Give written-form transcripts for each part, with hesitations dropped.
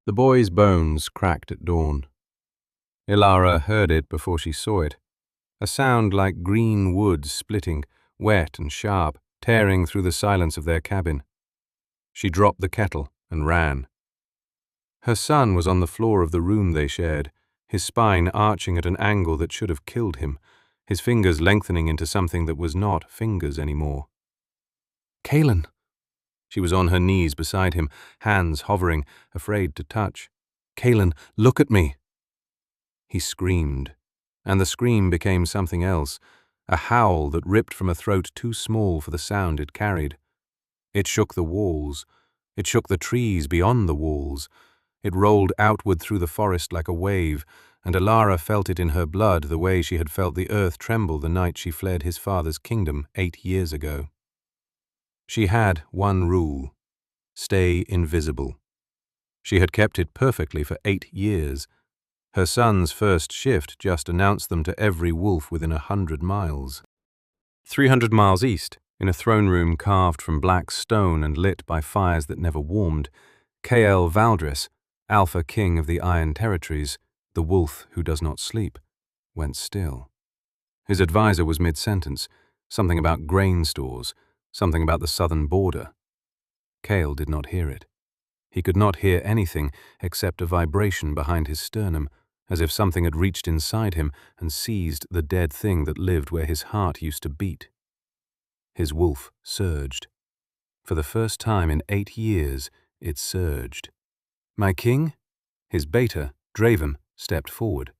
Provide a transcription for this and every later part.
The boy's bones cracked at dawn. Ilara heard it before she saw it, a sound like green wood splitting, wet and sharp, tearing through the silence of their cabin. She dropped the kettle and ran. Her son was on the floor of the room they shared, his spine arching at an angle that should have killed him, his fingers lengthening into something that was not fingers anymore. Kaelin! She was on her knees beside him, hands hovering, afraid to touch. Kaelin, look at me! He screamed, and the scream became something else, a howl that ripped from a throat too small for the sound it carried. It shook the walls. It shook the trees beyond the walls. It rolled outward through the forest like a wave, and Ilara felt it in her blood the way she had felt the earth tremble the night she fled his father's kingdom 8 years ago. She had one rule: stay invisible. She had kept it perfectly for 8 years. Her son's first shift just announced them to every wolf within 100 miles. 300 miles east, in a throne room carved from black stone and lit by fires that never warmed, Kael Valdris, Alpha King of the Iron Territories, the wolf who does not sleep, went still. His advisor was mid-sentence, something about grain stores, something about the southern border. Kael did not hear it. He could not hear anything except a vibration behind his sternum, as if something had reached inside him and seized the dead thing that lived where his heart used to beat. His wolf surged. For the first time in 8 years, it surged. My king? His beta, Draven, stepped forward.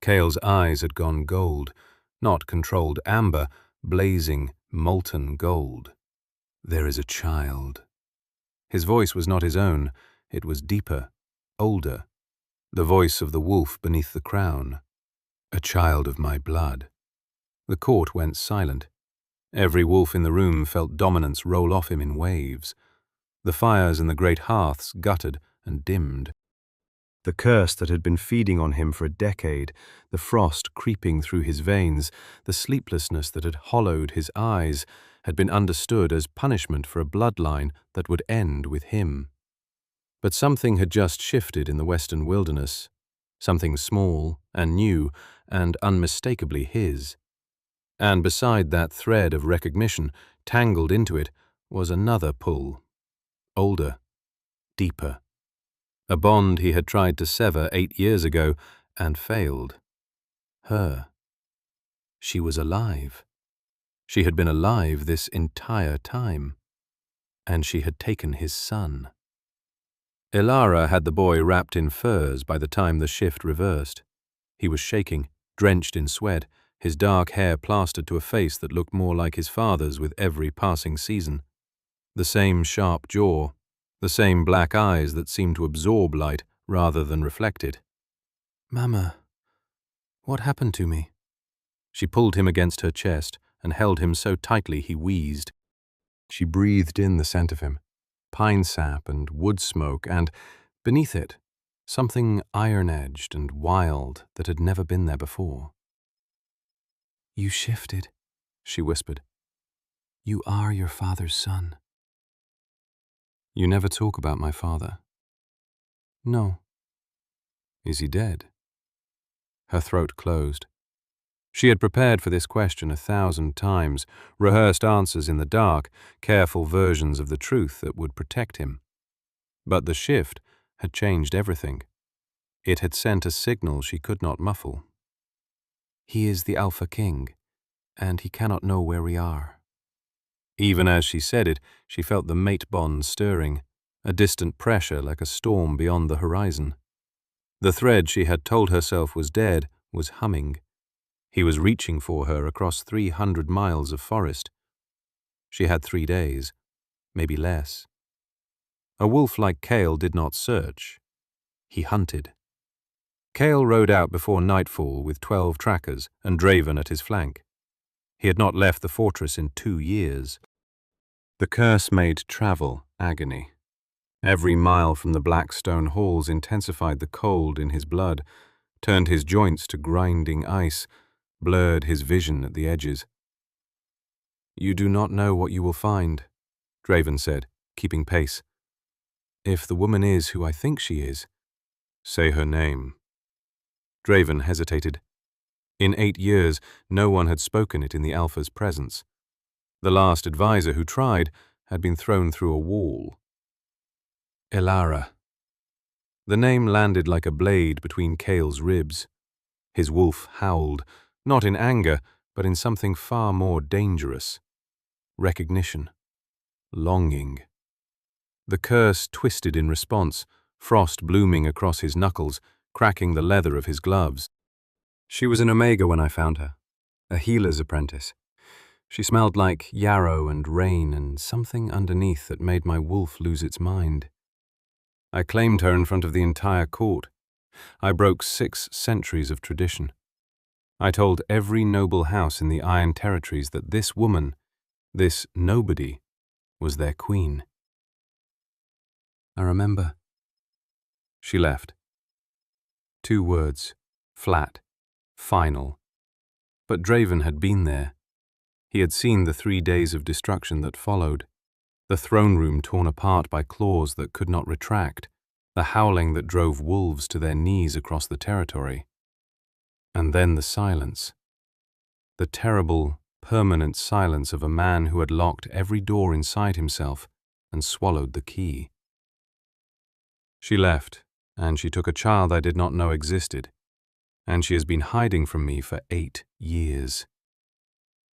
Kael's eyes had gone gold, not controlled amber, blazing, molten gold. There is a child. His voice was not his own. It was deeper, older. The voice of the wolf beneath the crown. A child of my blood. The court went silent. Every wolf in the room felt dominance roll off him in waves. The fires in the great hearths guttered and dimmed. The curse that had been feeding on him for a decade, the frost creeping through his veins, the sleeplessness that had hollowed his eyes, had been understood as punishment for a bloodline that would end with him. But something had just shifted in the western wilderness, something small and new and unmistakably his. And beside that thread of recognition, tangled into it, was another pull. Older, deeper. A bond he had tried to sever 8 years ago and failed. Her. She was alive. She had been alive this entire time. And she had taken his son. Ilara had the boy wrapped in furs by the time the shift reversed. He was shaking, drenched in sweat, his dark hair plastered to a face that looked more like his father's with every passing season. The same sharp jaw, the same black eyes that seemed to absorb light rather than reflect it. Mama, what happened to me? She pulled him against her chest and held him so tightly he wheezed. She breathed in the scent of him, pine sap and wood smoke, and, beneath it, something iron-edged and wild that had never been there before. You shifted, she whispered. You are your father's son. You never talk about my father. No. Is he dead? Her throat closed. She had prepared for this question 1,000 times, rehearsed answers in the dark, careful versions of the truth that would protect him. But the shift had changed everything. It had sent a signal she could not muffle. He is the Alpha King, and he cannot know where we are. Even as she said it, she felt the mate bond stirring, a distant pressure like a storm beyond the horizon. The thread she had told herself was dead was humming. He was reaching for her across 300 miles of forest. She had 3 days, maybe less. A wolf like Kael did not search. He hunted. Kael rode out before nightfall with 12 trackers and Draven at his flank. He had not left the fortress in 2 years. The curse made travel agony. Every mile from the black stone halls intensified the cold in his blood, turned his joints to grinding ice, blurred his vision at the edges. You do not know what you will find, Draven said, keeping pace. If the woman is who I think she is, say her name. Draven hesitated. In 8 years, no one had spoken it in the Alpha's presence. The last advisor who tried had been thrown through a wall. Elara. The name landed like a blade between Kale's ribs. His wolf howled, not in anger, but in something far more dangerous. Recognition. Longing. The curse twisted in response, frost blooming across his knuckles, cracking the leather of his gloves. She was an Omega when I found her, a healer's apprentice. She smelled like yarrow and rain and something underneath that made my wolf lose its mind. I claimed her in front of the entire court. I broke 6 centuries of tradition. I told every noble house in the Iron Territories that this woman, this nobody, was their queen. I remember. She left. 2 words, flat, final. But Draven had been there. He had seen the 3 days of destruction that followed, the throne room torn apart by claws that could not retract, the howling that drove wolves to their knees across the territory. And then the silence. The terrible, permanent silence of a man who had locked every door inside himself and swallowed the key. She left, and she took a child I did not know existed, and she has been hiding from me for 8 years.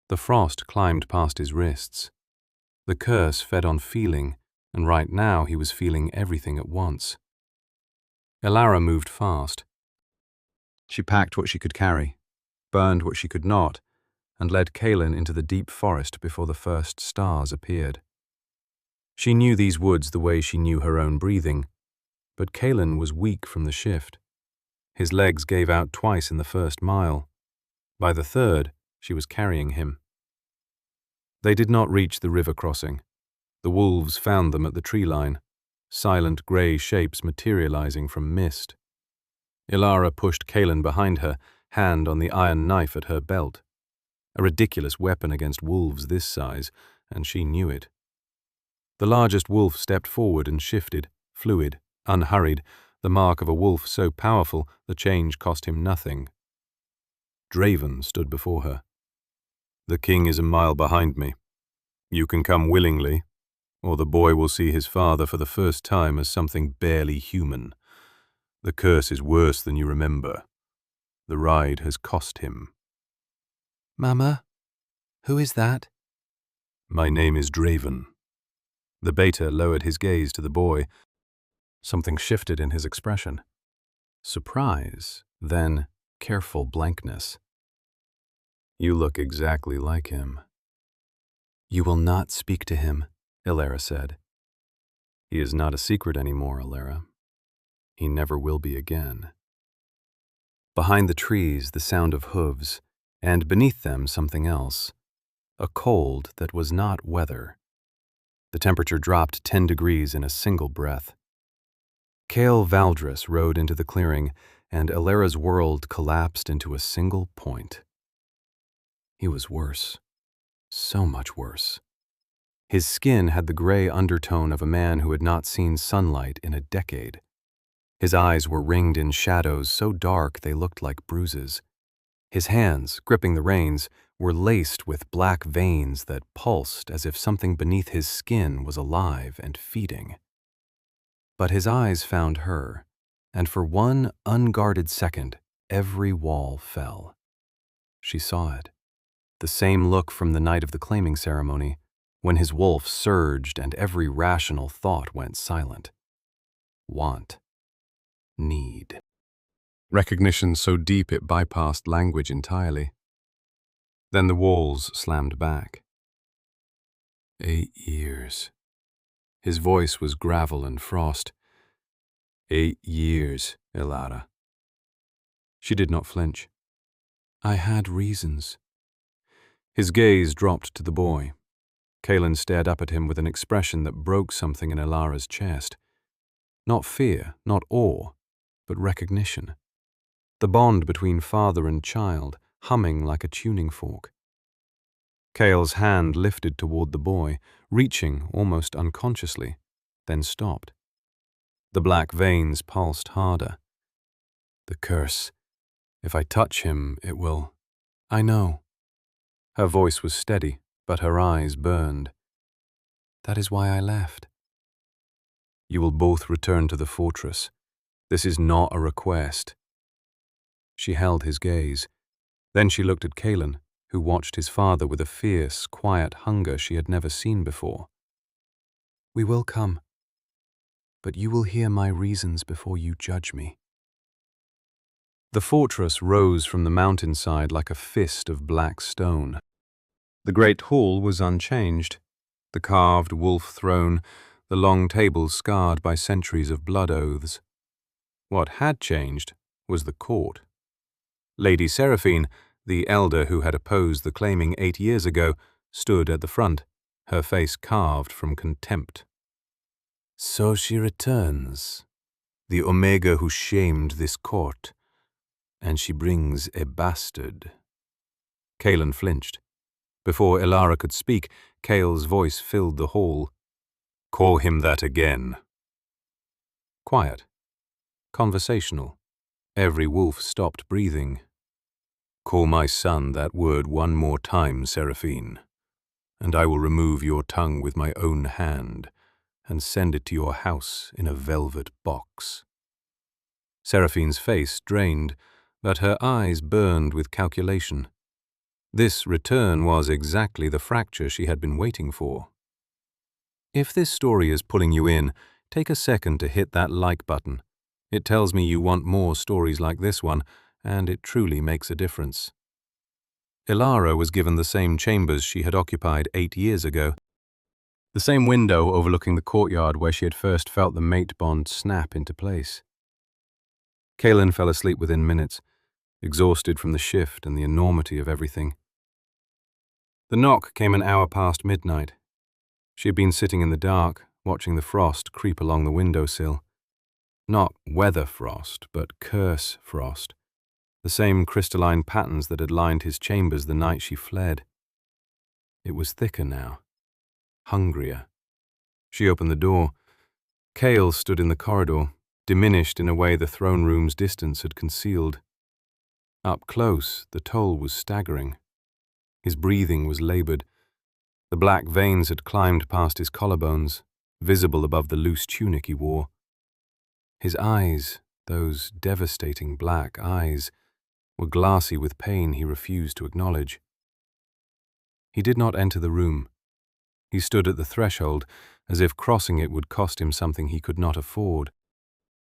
The frost climbed past his wrists. The curse fed on feeling, and right now he was feeling everything at once. Elara moved fast. She packed what she could carry, burned what she could not, and led Kaelin into the deep forest before the first stars appeared. She knew these woods the way she knew her own breathing, but Kaelin was weak from the shift. His legs gave out twice in the first mile. By the third, she was carrying him. They did not reach the river crossing. The wolves found them at the tree line, silent grey shapes materializing from mist. Elara pushed Kaelin behind her, hand on the iron knife at her belt. A ridiculous weapon against wolves this size, and she knew it. The largest wolf stepped forward and shifted, fluid, unhurried, the mark of a wolf so powerful the change cost him nothing. Draven stood before her. The king is a mile behind me. You can come willingly, or the boy will see his father for the first time as something barely human. The curse is worse than you remember. The ride has cost him. Mama, who is that? My name is Draven. The beta lowered his gaze to the boy. Something shifted in his expression. Surprise, then careful blankness. You look exactly like him. You will not speak to him, Elara said. He is not a secret anymore, Elara. He never will be again. Behind the trees, the sound of hooves, and beneath them something else. A cold that was not weather. The temperature dropped 10 degrees in a single breath. Kael Valdris rode into the clearing, and Elara's world collapsed into a single point. He was worse. So much worse. His skin had the gray undertone of a man who had not seen sunlight in a decade. His eyes were ringed in shadows so dark they looked like bruises. His hands, gripping the reins, were laced with black veins that pulsed as if something beneath his skin was alive and feeding. But his eyes found her, and for one unguarded second, every wall fell. She saw it. The same look from the night of the claiming ceremony, when his wolf surged and every rational thought went silent. Want. Need. Recognition so deep it bypassed language entirely. Then the walls slammed back. 8 years. His voice was gravel and frost. 8 years, Elara. She did not flinch. I had reasons. His gaze dropped to the boy. Kaelin stared up at him with an expression that broke something in Elara's chest. Not fear, not awe, but recognition. The bond between father and child, humming like a tuning fork. Kael's hand lifted toward the boy, reaching almost unconsciously, then stopped. The black veins pulsed harder. The curse. If I touch him, it will... I know. Her voice was steady, but her eyes burned. That is why I left. You will both return to the fortress. This is not a request. She held his gaze. Then she looked at Kalen, who watched his father with a fierce, quiet hunger she had never seen before. We will come, but you will hear my reasons before you judge me. The fortress rose from the mountainside like a fist of black stone. The great hall was unchanged, the carved wolf throne, the long tables scarred by centuries of blood oaths. What had changed was the court. Lady Seraphine, the elder who had opposed the claiming 8 years ago, stood at the front, her face carved from contempt. So she returns, the Omega who shamed this court, and she brings a bastard. Kalen flinched. Before Ilara could speak, Kale's voice filled the hall. Call him that again. Quiet. Conversational. Every wolf stopped breathing. Call my son that word one more time, Seraphine, and I will remove your tongue with my own hand and send it to your house in a velvet box. Seraphine's face drained, but her eyes burned with calculation. This return was exactly the fracture she had been waiting for. If this story is pulling you in, take a second to hit that like button. It tells me you want more stories like this one, and it truly makes a difference. Ilara was given the same chambers she had occupied 8 years ago, the same window overlooking the courtyard where she had first felt the mate bond snap into place. Kalen fell asleep within minutes, exhausted from the shift and the enormity of everything. The knock came an hour past midnight. She had been sitting in the dark, watching the frost creep along the windowsill. Not weather frost, but curse frost. The same crystalline patterns that had lined his chambers the night she fled. It was thicker now, hungrier. She opened the door. Kale stood in the corridor, diminished in a way the throne room's distance had concealed. Up close, the toll was staggering. His breathing was labored. The black veins had climbed past his collarbones, visible above the loose tunic he wore. His eyes, those devastating black eyes, were glassy with pain he refused to acknowledge. He did not enter the room. He stood at the threshold, as if crossing it would cost him something he could not afford.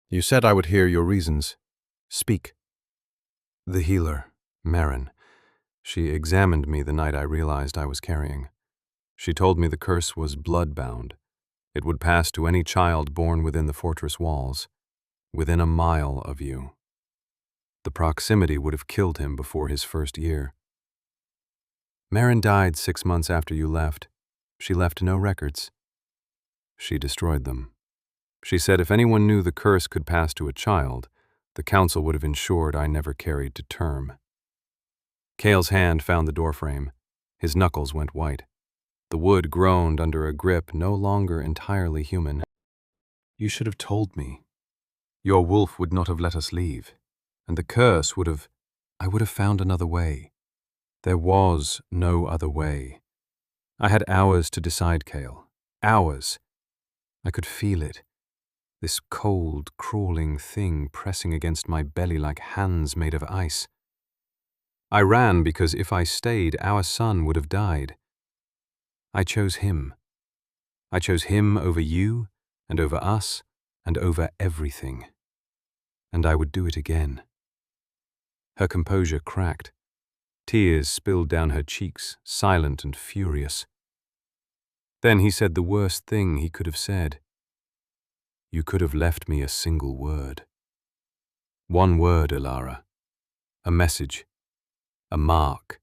You said I would hear your reasons. Speak. The healer, Marin. She examined me the night I realized I was carrying. She told me the curse was blood-bound. It would pass to any child born within the fortress walls, within a mile of you. The proximity would have killed him before his first year. Marin died 6 months after you left. She left no records. She destroyed them. She said if anyone knew the curse could pass to a child, the council would have ensured I never carried to term. Kale's hand found the doorframe. His knuckles went white. The wood groaned under a grip no longer entirely human. You should have told me. Your wolf would not have let us leave, and the curse would have... I would have found another way. There was no other way. I had hours to decide, Kale. Hours. I could feel it. This cold, crawling thing pressing against my belly like hands made of ice. I ran because if I stayed, our son would have died. I chose him. I chose him over you, and over us, and over everything. And I would do it again. Her composure cracked. Tears spilled down her cheeks, silent and furious. Then he said the worst thing he could have said. You could have left me a single word. One word, Ilara. A message. A mark.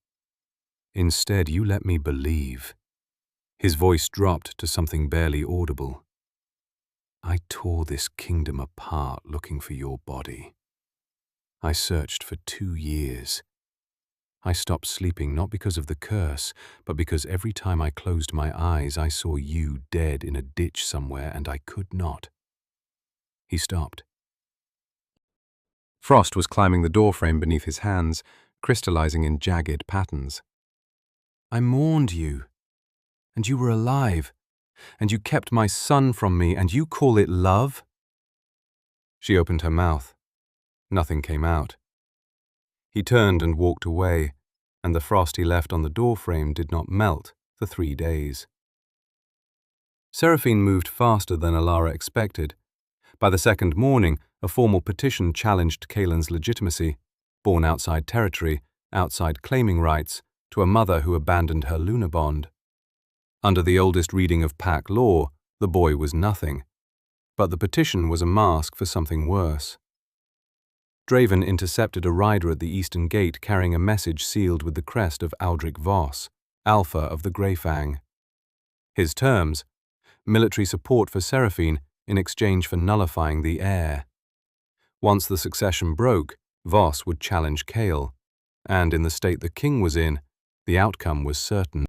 Instead, you let me believe. His voice dropped to something barely audible. I tore this kingdom apart looking for your body. I searched for 2 years. I stopped sleeping not because of the curse, but because every time I closed my eyes I saw you dead in a ditch somewhere and I could not. He stopped. Frost was climbing the doorframe beneath his hands, crystallizing in jagged patterns. I mourned you, and you were alive, and you kept my son from me, and you call it love? She opened her mouth. Nothing came out. He turned and walked away, and the frost he left on the doorframe did not melt for 3 days. Seraphine moved faster than Alara expected. By the second morning, a formal petition challenged Kaelin's legitimacy, born outside territory, outside claiming rights, to a mother who abandoned her lunar bond. Under the oldest reading of Pack law, the boy was nothing, but the petition was a mask for something worse. Draven intercepted a rider at the eastern gate carrying a message sealed with the crest of Aldrich Voss, Alpha of the Greyfang. His terms: military support for Seraphine in exchange for nullifying the heir. Once the succession broke, Voss would challenge Kael, and in the state the king was in, the outcome was certain.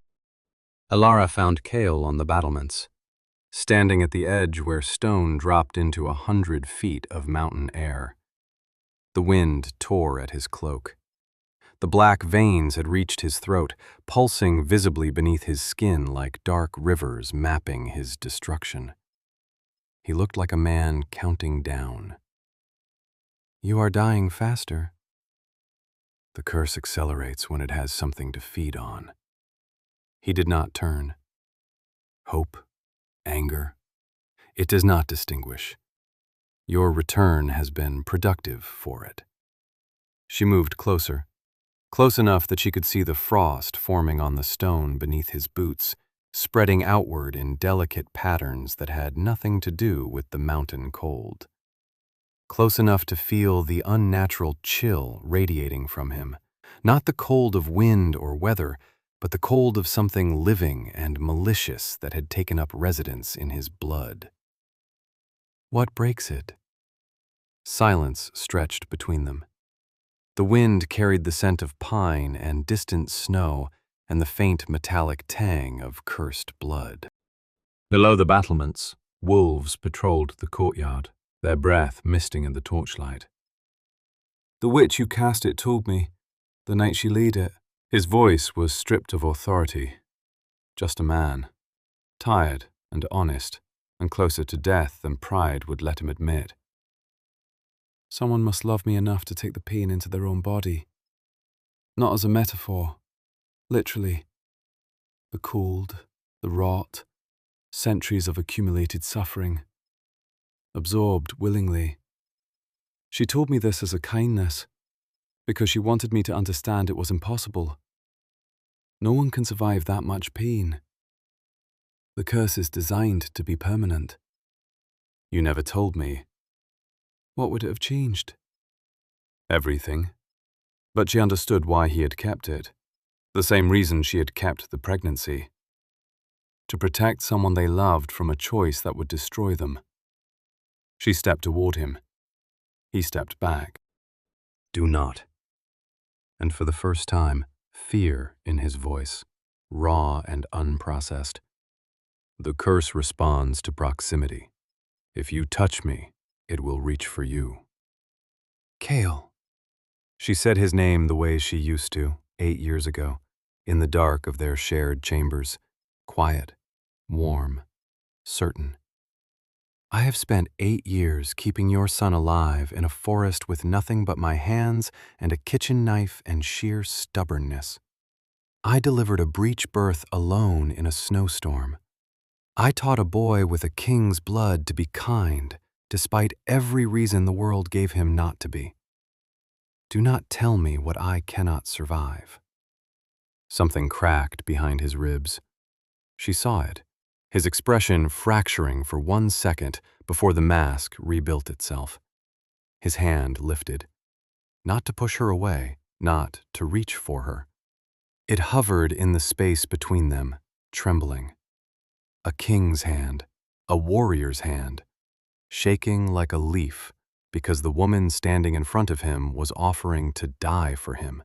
Alara found Kael on the battlements, standing at the edge where stone dropped into 100 feet of mountain air. The wind tore at his cloak. The black veins had reached his throat, pulsing visibly beneath his skin like dark rivers mapping his destruction. He looked like a man counting down. You are dying faster. The curse accelerates when it has something to feed on. He did not turn. Hope, anger, it does not distinguish. Your return has been productive for it. She moved closer, close enough that she could see the frost forming on the stone beneath his boots, spreading outward in delicate patterns that had nothing to do with the mountain cold. Close enough to feel the unnatural chill radiating from him, not the cold of wind or weather, but the cold of something living and malicious that had taken up residence in his blood. What breaks it? Silence stretched between them. The wind carried the scent of pine and distant snow and the faint metallic tang of cursed blood. Below the battlements, wolves patrolled the courtyard, their breath misting in the torchlight. The witch who cast it told me, the night she laid it. His voice was stripped of authority. Just a man, tired and honest, and closer to death than pride would let him admit. Someone must love me enough to take the pain into their own body. Not as a metaphor, literally. The cold, the rot, centuries of accumulated suffering. Absorbed willingly. She told me this as a kindness, because she wanted me to understand it was impossible. No one can survive that much pain. The curse is designed to be permanent. You never told me. What would it have changed? Everything. But she understood why he had kept it. The same reason she had kept the pregnancy. To protect someone they loved from a choice that would destroy them. She stepped toward him. He stepped back. Do not. And for the first time, fear in his voice, raw and unprocessed. The curse responds to proximity. If you touch me, it will reach for you. Kael. She said his name the way she used to, 8 years ago, in the dark of their shared chambers, quiet, warm, certain. I have spent 8 years keeping your son alive in a forest with nothing but my hands and a kitchen knife and sheer stubbornness. I delivered a breech birth alone in a snowstorm. I taught a boy with a king's blood to be kind, despite every reason the world gave him not to be. Do not tell me what I cannot survive. Something cracked behind his ribs. She saw it, his expression fracturing for 1 second before the mask rebuilt itself. His hand lifted, not to push her away, not to reach for her. It hovered in the space between them, trembling. A king's hand, a warrior's hand, shaking like a leaf because the woman standing in front of him was offering to die for him,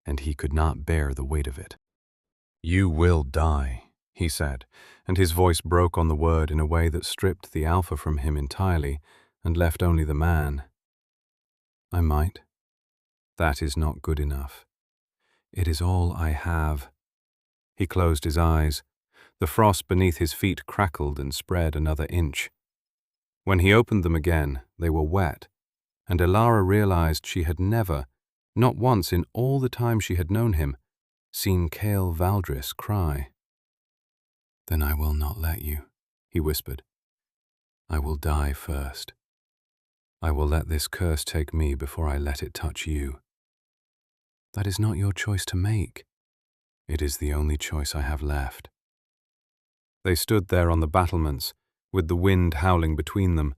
and he could not bear the weight of it. You will die, he said, and his voice broke on the word in a way that stripped the alpha from him entirely, and left only the man. I might. That is not good enough. It is all I have. He closed his eyes. The frost beneath his feet crackled and spread another inch. When he opened them again, they were wet, and Elara realized she had never, not once in all the time she had known him, seen Cale Valdris cry. "Then I will not let you," he whispered. "I will die first. I will let this curse take me before I let it touch you. That is not your choice to make. It is the only choice I have left." They stood there on the battlements, with the wind howling between them,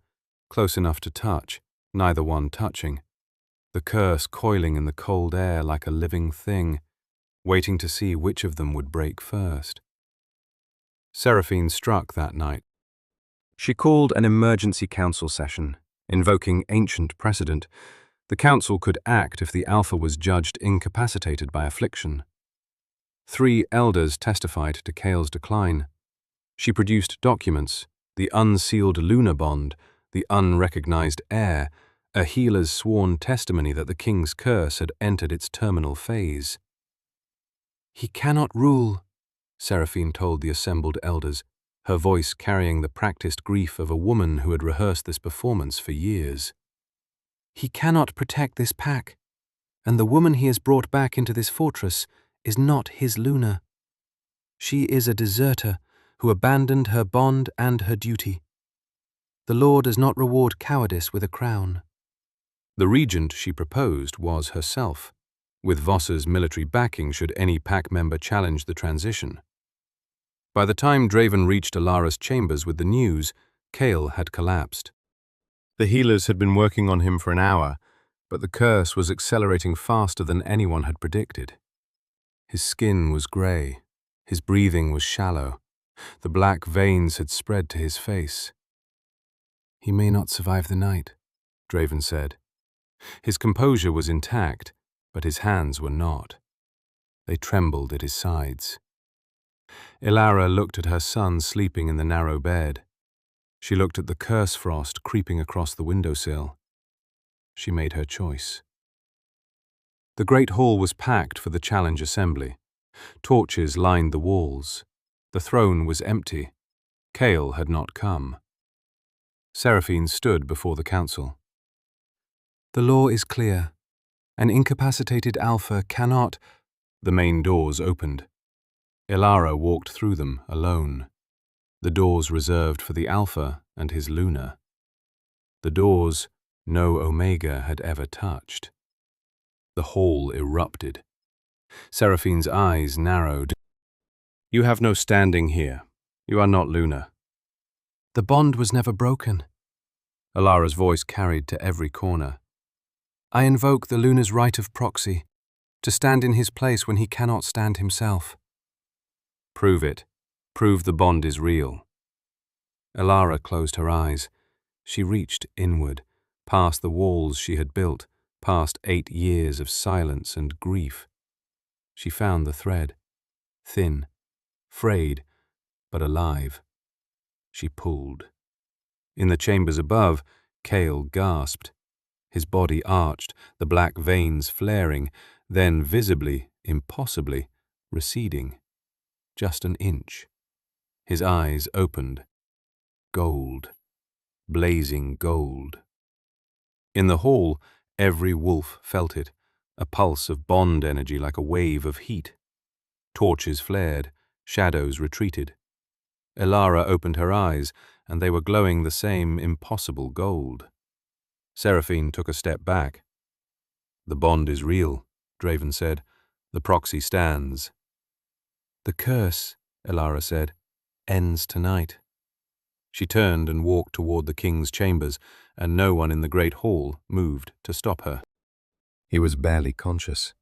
close enough to touch, neither one touching, the curse coiling in the cold air like a living thing, waiting to see which of them would break first. Seraphine struck that night. She called an emergency council session, invoking ancient precedent. The council could act if the Alpha was judged incapacitated by affliction. 3 elders testified to Cale's decline. She produced documents, the unsealed lunar bond, the unrecognized heir, a healer's sworn testimony that the king's curse had entered its terminal phase. "He cannot rule," Seraphine told the assembled elders, her voice carrying the practiced grief of a woman who had rehearsed this performance for years. "He cannot protect this pack, and the woman he has brought back into this fortress is not his Luna. She is a deserter who abandoned her bond and her duty. The law does not reward cowardice with a crown." The regent she proposed was herself, with Voss's military backing should any pack member challenge the transition. By the time Draven reached Elara's chambers with the news, Cale had collapsed. The healers had been working on him for an hour, but the curse was accelerating faster than anyone had predicted. His skin was grey, his breathing was shallow, the black veins had spread to his face. "He may not survive the night," Draven said. His composure was intact, but his hands were not. They trembled at his sides. Elara looked at her son sleeping in the narrow bed. She looked at the curse frost creeping across the windowsill. She made her choice. The great hall was packed for the challenge assembly. Torches lined the walls. The throne was empty. Cale had not come. Seraphine stood before the council. "The law is clear. An incapacitated Alpha cannot—" The main doors opened. Elara walked through them alone. The doors reserved for the Alpha and his Luna. The doors no Omega had ever touched. The hall erupted. Seraphine's eyes narrowed. "You have no standing here. You are not Luna." "The bond was never broken," Elara's voice carried to every corner. "I invoke the Luna's right of proxy, to stand in his place when he cannot stand himself." "Prove it. Prove the bond is real." Elara closed her eyes. She reached inward, past the walls she had built, past 8 years of silence and grief. She found the thread, thin, frayed, but alive. She pulled. In the chambers above, Cale gasped. His body arched, the black veins flaring, then visibly, impossibly, receding. Just an inch. His eyes opened. Gold. Blazing gold. In the hall, every wolf felt it, a pulse of bond energy like a wave of heat. Torches flared, shadows retreated. Elara opened her eyes, and they were glowing the same impossible gold. Seraphine took a step back. "The bond is real," Draven said. "The proxy stands." "The curse," Elara said, "ends tonight." She turned and walked toward the king's chambers, and no one in the great hall moved to stop her. He was barely conscious.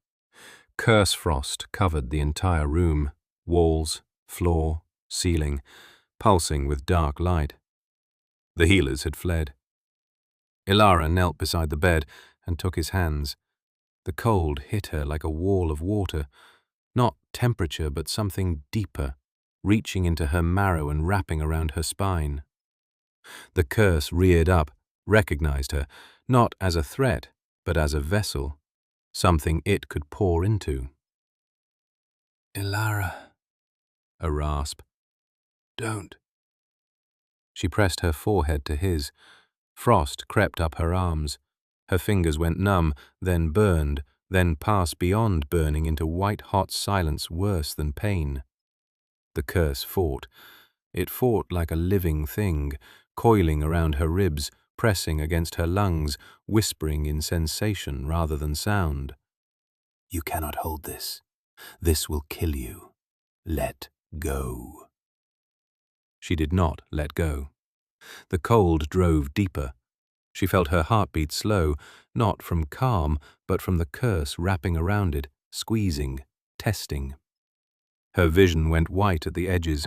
Curse frost covered the entire room, walls, floor, ceiling, pulsing with dark light. The healers had fled. Elara knelt beside the bed and took his hands. The cold hit her like a wall of water, not temperature but something deeper, reaching into her marrow and wrapping around her spine. The curse reared up, recognized her, not as a threat, but as a vessel, something it could pour into. "Ilara," a rasp. "Don't." She pressed her forehead to his. Frost crept up her arms. Her fingers went numb, then burned, then passed beyond burning into white-hot silence worse than pain. The curse fought. It fought like a living thing, coiling around her ribs, pressing against her lungs, whispering in sensation rather than sound. "You cannot hold this. This will kill you. Let go." She did not let go. The cold drove deeper. She felt her heartbeat slow, not from calm, but from the curse wrapping around it, squeezing, testing. Her vision went white at the edges.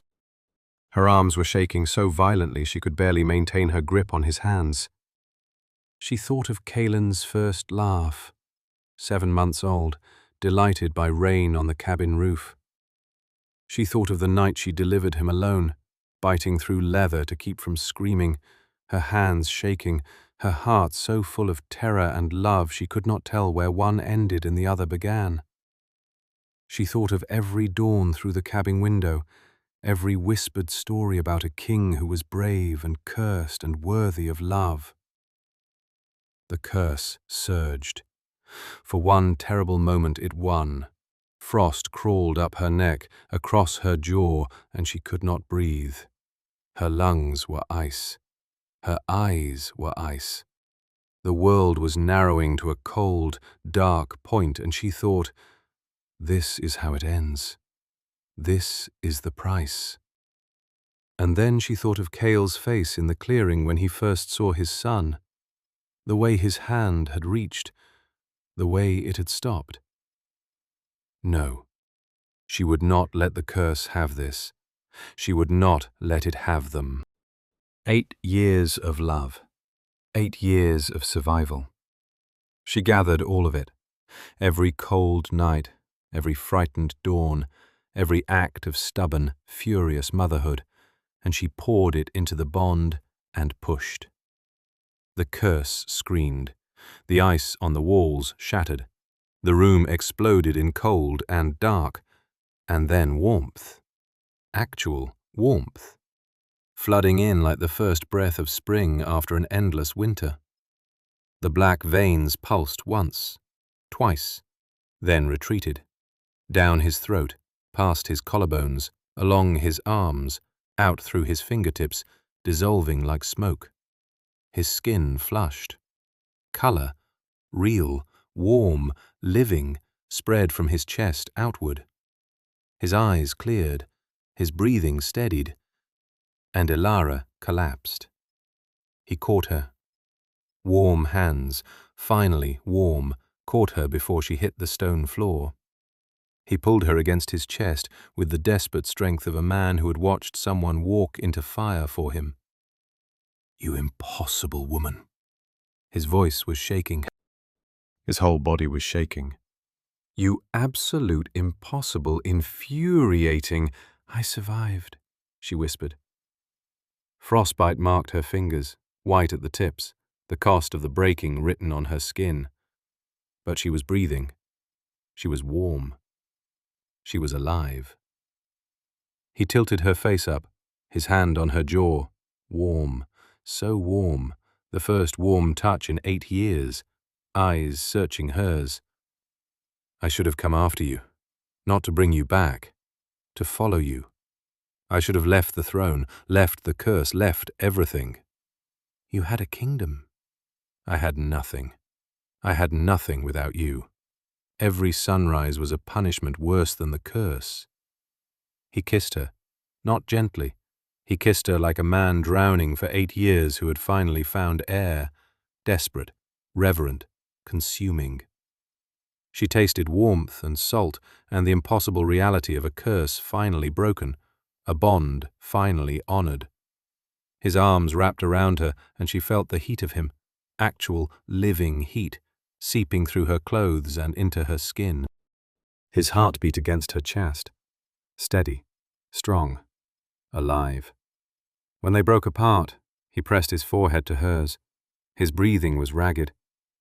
Her arms were shaking so violently she could barely maintain her grip on his hands. She thought of Kaelin's first laugh, 7 months old, delighted by rain on the cabin roof. She thought of the night she delivered him alone, biting through leather to keep from screaming, her hands shaking, her heart so full of terror and love she could not tell where one ended and the other began. She thought of every dawn through the cabin window, every whispered story about a king who was brave and cursed and worthy of love. The curse surged. For one terrible moment it won. Frost crawled up her neck, across her jaw, and she could not breathe. Her lungs were ice. Her eyes were ice. The world was narrowing to a cold, dark point, and she thought, "This is how it ends. This is the price." And then she thought of Kael's face in the clearing when he first saw his son, the way his hand had reached, the way it had stopped. No, she would not let the curse have this. She would not let it have them. 8 years of love. 8 years of survival. She gathered all of it. Every cold night, every frightened dawn, every act of stubborn, furious motherhood, and she poured it into the bond and pushed. The curse screamed. The ice on the walls shattered. The room exploded in cold and dark, and then warmth. Actual warmth. Flooding in like the first breath of spring after an endless winter. The black veins pulsed once, twice, then retreated. Down his throat, past his collarbones, along his arms, out through his fingertips, dissolving like smoke. His skin flushed. Color, real, warm, living, spread from his chest outward. His eyes cleared, his breathing steadied, and Ilara collapsed. He caught her. Warm hands, finally warm, caught her before she hit the stone floor. He pulled her against his chest with the desperate strength of a man who had watched someone walk into fire for him. "You impossible woman." His voice was shaking. His whole body was shaking. "You absolute impossible, infuriating—" "I survived," she whispered. Frostbite marked her fingers, white at the tips, the cost of the breaking written on her skin. But she was breathing. She was warm. She was alive. He tilted her face up, his hand on her jaw. Warm, so warm, the first warm touch in 8 years, eyes searching hers. "I should have come after you, not to bring you back, to follow you. I should have left the throne, left the curse, left everything." "You had a kingdom." "I had nothing. I had nothing without you. Every sunrise was a punishment worse than the curse." He kissed her, not gently. He kissed her like a man drowning for 8 years who had finally found air, desperate, reverent, consuming. She tasted warmth and salt and the impossible reality of a curse finally broken, a bond finally honored. His arms wrapped around her and she felt the heat of him, actual, living heat, seeping through her clothes and into her skin. His heart beat against her chest, steady, strong, alive. When they broke apart, he pressed his forehead to hers. His breathing was ragged.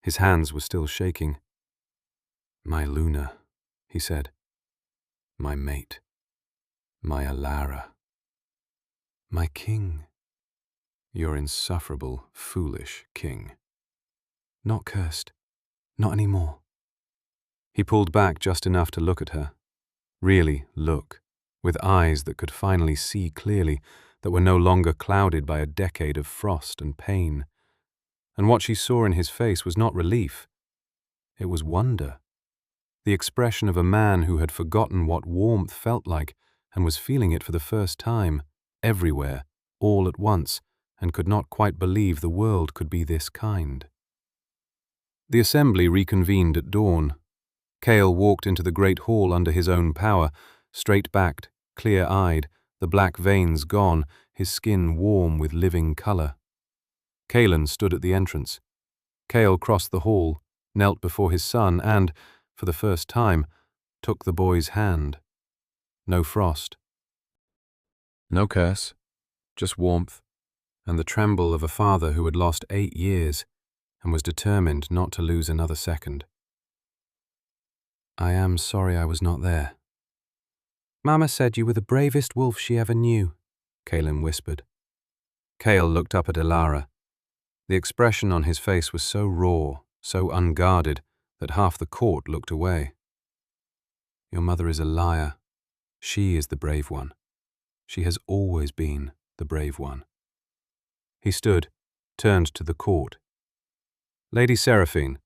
His hands were still shaking. "My Luna," he said. "My mate. My Alara. My king. Your insufferable, foolish king. Not cursed. Not anymore." He pulled back just enough to look at her. Really look, with eyes that could finally see clearly, that were no longer clouded by a decade of frost and pain. And what she saw in his face was not relief. It was wonder. The expression of a man who had forgotten what warmth felt like and was feeling it for the first time, everywhere, all at once, and could not quite believe the world could be this kind. The assembly reconvened at dawn. Cale walked into the great hall under his own power, straight-backed, clear-eyed, the black veins gone, his skin warm with living color. Calen stood at the entrance. Cale crossed the hall, knelt before his son and, for the first time, took the boy's hand. No frost. No curse, just warmth, and the tremble of a father who had lost 8 years and was determined not to lose another second. "I am sorry I was not there." "Mama said you were the bravest wolf she ever knew," Calen whispered. Cale looked up at Alara. The expression on his face was so raw, so unguarded, that half the court looked away. "Your mother is a liar. She is the brave one. She has always been the brave one." He stood, turned to the court. "Lady Seraphine,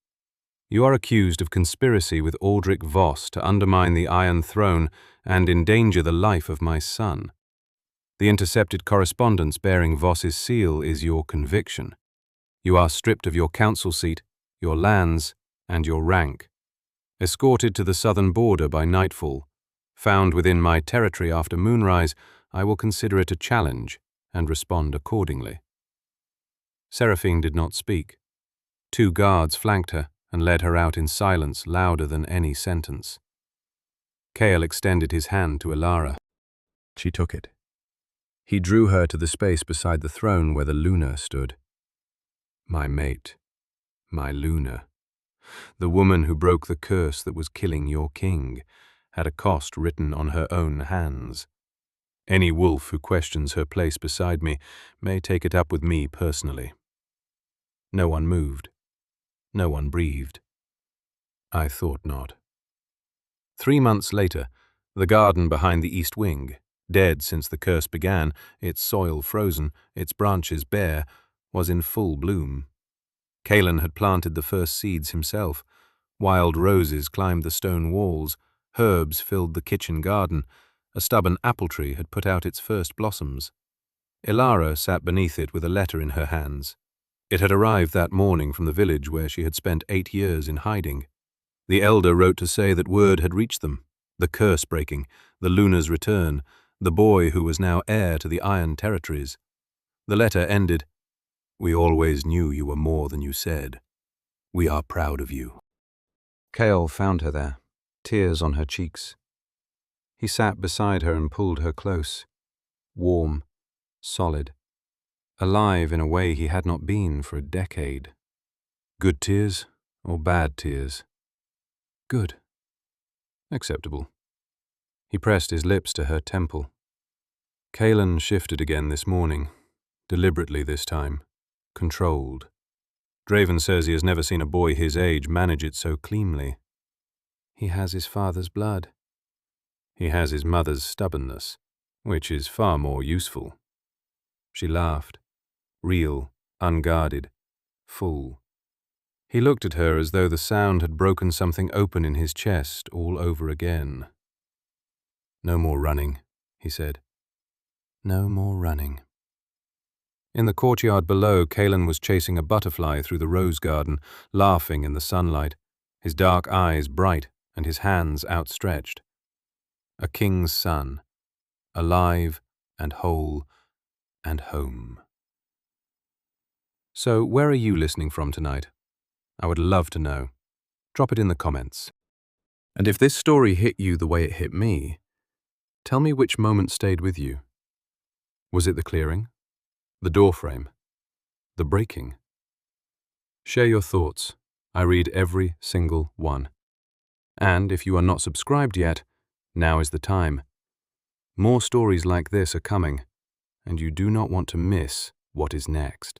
you are accused of conspiracy with Aldrich Voss to undermine the Iron Throne and endanger the life of my son. The intercepted correspondence bearing Voss's seal is your conviction. You are stripped of your council seat, your lands, and your rank. Escorted to the southern border by nightfall, found within my territory after moonrise, I will consider it a challenge and respond accordingly." Seraphine did not speak. 2 guards flanked her and led her out in silence louder than any sentence. Cale extended his hand to Alara. She took it. He drew her to the space beside the throne where the Luna stood. "My mate, my Luna. The woman who broke the curse that was killing your king, had a cost written on her own hands. Any wolf who questions her place beside me may take it up with me personally." No one moved. No one breathed. I thought not. 3 months later, the garden behind the east wing, dead since the curse began, its soil frozen, its branches bare, was in full bloom. Calen had planted the first seeds himself. Wild roses climbed the stone walls, herbs filled the kitchen garden, a stubborn apple tree had put out its first blossoms. Alara sat beneath it with a letter in her hands. It had arrived that morning from the village where she had spent 8 years in hiding. The elder wrote to say that word had reached them, the curse breaking, the Luna's return, the boy who was now heir to the Iron Territories. The letter ended, "We always knew you were more than you said. We are proud of you." Cale found her there, tears on her cheeks. He sat beside her and pulled her close, warm, solid, alive in a way he had not been for a decade. Good tears or bad tears? Good. Acceptable. He pressed his lips to her temple. Calen shifted again this morning, deliberately this time, controlled. Draven says he has never seen a boy his age manage it so cleanly. He has his father's blood. He has his mother's stubbornness, which is far more useful. She laughed, real, unguarded, full. He looked at her as though the sound had broken something open in his chest all over again. "No more running," he said. "No more running." In the courtyard below, Calen was chasing a butterfly through the rose garden, laughing in the sunlight, his dark eyes bright and his hands outstretched. A king's son, alive and whole and home. So, where are you listening from tonight? I would love to know. Drop it in the comments. And if this story hit you the way it hit me, tell me which moment stayed with you. Was it the clearing? The doorframe? The breaking? Share your thoughts. I read every single one. And if you are not subscribed yet, now is the time. More stories like this are coming, and you do not want to miss what is next.